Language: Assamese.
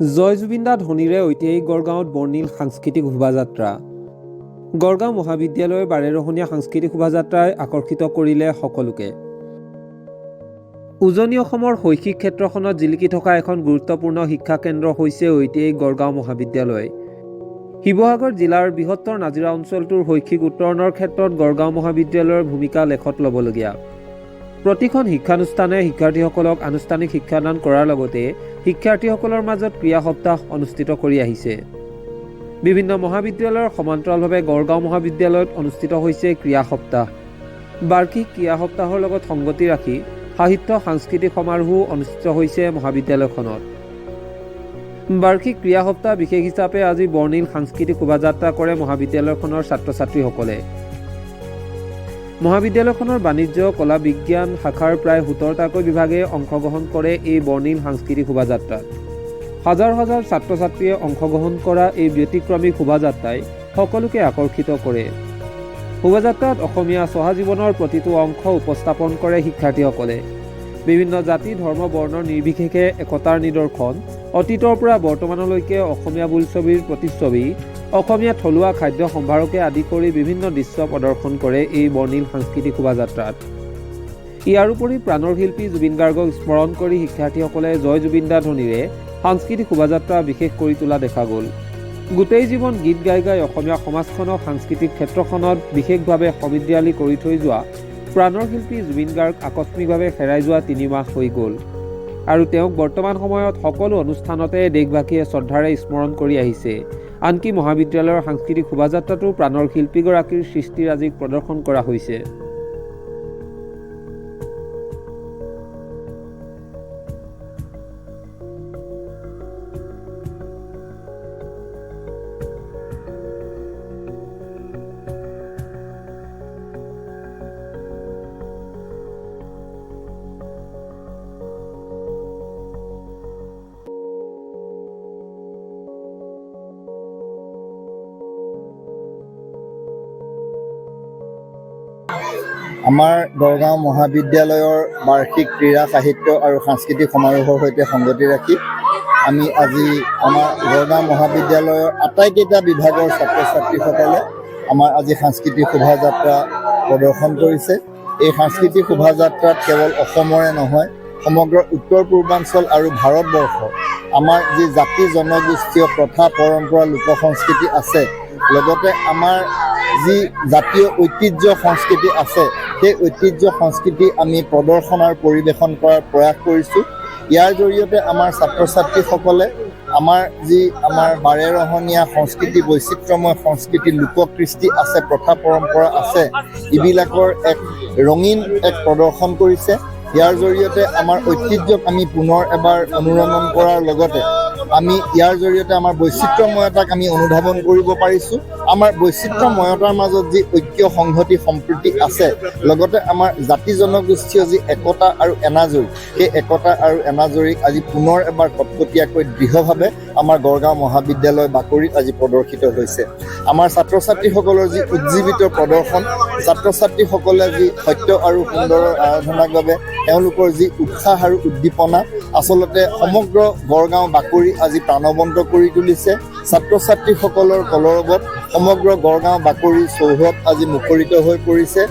জয় জুবিন দা ধনীৰে ঐতিহাসিক গড়গাঁৱত বৰ্ণিল সাংস্কৃতিক শোভাযাত্ৰা। গড়গাঁও মহাবিদ্যালয়ৰ বাৰেৰহণীয়া সাংস্কৃতিক শোভাযাত্ৰাই আকৰ্ষিত কৰিলে সকলোকে। উজনি অসমৰ শৈক্ষিক ক্ষেত্ৰখনত জিলিকি থকা এখন গুৰুত্বপূৰ্ণ শিক্ষা কেন্দ্ৰ হৈছে ঐতিহাসিক গড়গাঁও মহাবিদ্যালয়। শিৱসাগৰ জিলাৰ বৃহত্তৰ নাজিৰা অঞ্চলটোৰ শৈক্ষিক উত্তৰণৰ ক্ষেত্ৰত গড়গাঁও মহাবিদ্যালয়ৰ ভূমিকা লেখত ল'বলগীয়া। প্ৰতিখন শিক্ষানুষ্ঠানে শিক্ষাৰ্থীসকলক আনুষ্ঠানিক শিক্ষাদান কৰাৰ লগতে শিক্ষাৰ্থীসকলৰ মাজত ক্ৰীড়া সপ্তাহ অনুষ্ঠিত কৰি আহিছে। বিভিন্ন মহাবিদ্যালয়ৰ সমান্তৰালভাৱে গড়গাঁও মহাবিদ্যালয়ত অনুষ্ঠিত হৈছে ক্ৰীড়া সপ্তাহ। বাৰ্ষিক ক্ৰীড়া সপ্তাহৰ লগত সংগতি ৰাখি সাহিত্য সাংস্কৃতিক সমাৰোহো অনুষ্ঠিত হৈছে মহাবিদ্যালয়খনত। বাৰ্ষিক ক্ৰীড়া সপ্তাহ বিশেষ হিচাপে আজি বৰ্ণিল সাংস্কৃতিক শোভাযাত্ৰা কৰে মহাবিদ্যালয়খনৰ ছাত্ৰ ছাত্ৰীসকলে। মহাবিদ্যালয়খনৰ বাণিজ্য কলা বিজ্ঞান শাখাৰ প্ৰায় 17টাকৈ বিভাগে অংশগ্ৰহণ কৰে এই বৰ্ণিল সাংস্কৃতিক শোভাযাত্ৰাত। হাজাৰ হাজাৰ ছাত্ৰ ছাত্ৰীয়ে অংশগ্ৰহণ কৰা এই ব্যতিক্ৰমী শোভাযাত্ৰাই সকলোকে আকৰ্ষিত কৰে। শোভাযাত্ৰাত অসমীয়া সহজীৱনৰ প্ৰতিটো অংশ উপস্থাপন কৰে শিক্ষাৰ্থীসকলে। বিভিন্ন জাতি ধৰ্ম বৰ্ণৰ নিৰ্বিশেষে একতাৰ নিদৰ্শন, অতীতৰ পৰা বৰ্তমানলৈকে অসমীয়া বোলছবিৰ প্ৰতিচ্ছবি, অসমীয়া থলুৱা খাদ্য সম্ভাৰকে আদি কৰি বিভিন্ন দৃশ্য প্ৰদৰ্শন কৰে এই বৰ্ণিল সাংস্কৃতিক শোভাযাত্ৰাত। ইয়াৰ উপৰি প্ৰাণৰ শিল্পী জুবিন গাৰ্গক স্মৰণ কৰি শিক্ষাৰ্থীসকলে জয় জুবিন দা ধ্বনিৰে সাংস্কৃতিক শোভাযাত্ৰা বিশেষ কৰি তোলা দেখা গ'ল। গোটেই জীৱন গীত গাই গাই অসমীয়া সমাজখনক সাংস্কৃতিক ক্ষেত্ৰখনত বিশেষভাৱে সমৃদ্ধিশালী কৰি থৈ যোৱা প্ৰাণৰ শিল্পী জুবিন গাৰ্গ আকস্মিকভাৱে হেৰাই যোৱা 3 মাহ হৈ গ'ল আৰু তেওঁক বৰ্তমান সময়ত সকলো অনুষ্ঠানতে দেশবাসীয়ে শ্ৰদ্ধাৰে স্মৰণ কৰি আহিছে। আনকি মহাবিদ্যালয়ৰ সাংস্কৃতিক শোভাযাত্ৰাতো প্ৰাণৰ শিল্পীগৰাকীৰ সৃষ্টিৰাজিক প্ৰদৰ্শন কৰা হৈছে। আমাৰ গড়গাঁও মহাবিদ্যালয়ৰ বাৰ্ষিক ক্ৰীড়া সাহিত্য আৰু সাংস্কৃতিক সমাৰোহৰ সৈতে সংগতি ৰাখি আমি আজি আমাৰ গড়গাঁও মহাবিদ্যালয়ৰ আটাইকেইটা বিভাগৰ ছাত্ৰ ছাত্ৰীসকলে আমাৰ আজি সাংস্কৃতিক শোভাযাত্ৰা প্ৰদৰ্শন কৰিছে। এই সাংস্কৃতিক শোভাযাত্ৰাত কেৱল অসমৰে নহয়, সমগ্ৰ উত্তৰ পূৰ্বাঞ্চল আৰু ভাৰতবৰ্ষ আমাৰ যি জাতি জনগোষ্ঠীয় প্ৰথা পৰম্পৰা লোক সংস্কৃতি আছে, লগতে আমাৰ যি জাতীয় ঐতিহ্য সংস্কৃতি আছে, সেই ঐতিহ্য সংস্কৃতি আমি প্ৰদৰ্শন আৰু পৰিৱেশন কৰাৰ প্ৰয়াস কৰিছোঁ। ইয়াৰ জৰিয়তে আমাৰ ছাত্ৰ ছাত্ৰীসকলে আমাৰ বাৰেৰহণীয়া সংস্কৃতি, বৈচিত্ৰ্যময় সংস্কৃতি, লোককৃষ্টি আছে, প্ৰথা পৰম্পৰা আছে, এইবিলাকৰ এক ৰঙীন এক প্ৰদৰ্শন কৰিছে। ইয়াৰ জৰিয়তে আমাৰ ঐতিহ্যক আমি পুনৰ এবাৰ অনুৰণন কৰাৰ লগতে আমি ইয়াৰ জৰিয়তে আমাৰ বৈচিত্ৰ্যময়তাক আমি অনুধাৱন কৰিব পাৰিছোঁ। আমাৰ বৈচিত্ৰ্যময়তাৰ মাজত যি ঐক্য সংহতি সম্প্ৰীতি আছে, লগতে আমাৰ জাতি জনগোষ্ঠীয় যি একতা আৰু এনাজৰী, সেই একতা আৰু এনাজৰীক আজি পুনৰ এবাৰ কটকটীয়াকৈ দৃঢ়ভাৱে আমাৰ গড়গাঁও মহাবিদ্যালয় বাকৰিত আজি প্ৰদৰ্শিত হৈছে। আমাৰ ছাত্ৰ ছাত্ৰীসকলৰ যি উজ্জীৱিত প্ৰদৰ্শন, ছাত্ৰ ছাত্ৰীসকলে যি সত্য আৰু সুন্দৰৰ আৰাধনাৰ বাবে তেওঁলোকৰ যি উৎসাহ আৰু উদ্দীপনা আচলতে সমগ্ৰ গড়গাঁও বাকৰি আজি প্ৰাণৱন্ত কৰি তুলিছে। ছাত্ৰ ছাত্ৰীসকলৰ কলৰৱত সমগ্ৰ গড়গাঁও বাকৰি চৌহদ আজি মুখৰিত হৈ পৰিছে।